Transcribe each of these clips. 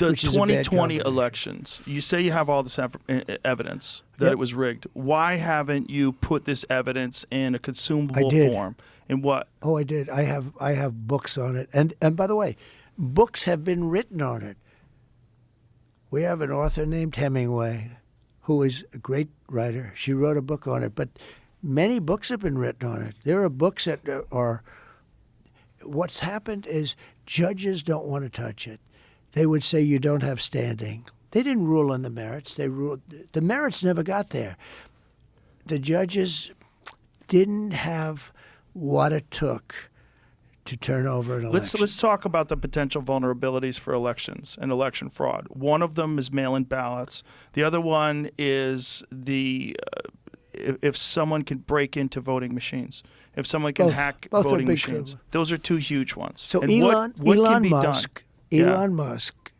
The which is a bad 2020 combination. elections, you say you have all this evidence that it was rigged. Why haven't you put this evidence in a consumable form? In what? Oh, I did. I have books on it. And by the way, books have been written on it. We have an author named Hemingway who is a great writer. She wrote a book on it, but many books have been written on it. There are books that are – what's happened is judges don't want to touch it. They would say you don't have standing. They didn't rule on the merits. They ruled – the merits never got there. The judges didn't have what it took to turn over an election. Let's talk about the potential vulnerabilities for elections and election fraud. One of them is mail-in ballots. The other one is if someone can break into voting machines. If someone can hack voting machines. Those are two huge ones. So and Elon can be Musk, done? Elon Musk,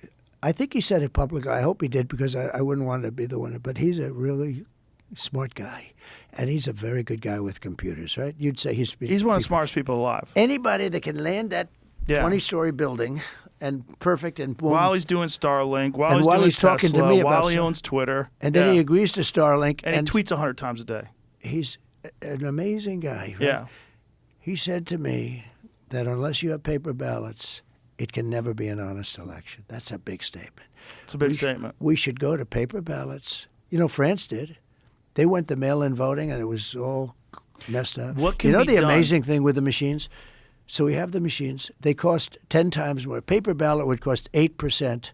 I think he said it publicly. I hope he did because I wouldn't want to be the one. But he's a really smart guy, and he's a very good guy with computers, right? You'd say he's one of the smartest people alive. Anybody that can land that 20-story building and perfect and boom. While he's doing Starlink, while he's talking Tesla, to me about while he owns Twitter. And then he agrees to Starlink. And he tweets 100 times a day. He's an amazing guy, right? Yeah. He said to me that unless you have paper ballots, it can never be an honest election. That's a big statement. It's a big statement. We should go to paper ballots. You know, France did. They went to mail-in voting, and it was all messed up. What can be done? The amazing thing with the machines? So we have the machines. They cost 10 times more. Paper ballot would cost 8%.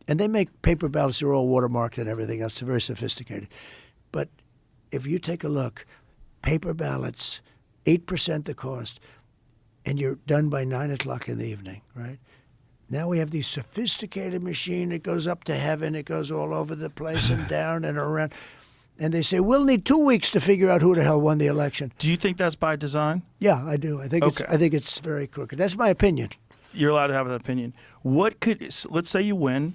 And they make paper ballots, they're all watermarked and everything else. They're very sophisticated. But if you take a look, paper ballots, 8% the cost, and you're done by 9 o'clock in the evening, right? Now we have these sophisticated machine. It goes up to heaven. It goes all over the place and down and around. And they say, we'll need 2 weeks to figure out who the hell won the election. Do you think that's by design? Yeah, I do. I think it's very crooked. That's my opinion. You're allowed to have an opinion. Let's say you win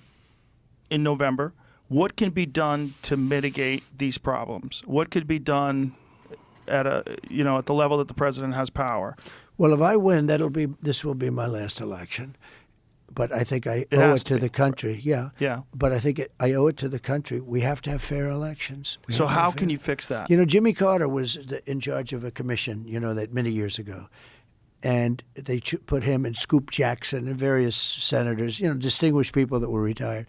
in November. What can be done to mitigate these problems? What could be done at the level that the president has power? Well, if I win, this will be my last election. But I think I owe it to the country. Yeah. Yeah. But I think I owe it to the country. We have to have fair elections. So how can you fix that? Jimmy Carter was in charge of a commission, that many years ago. And they put him and Scoop Jackson and various senators, distinguished people that were retired.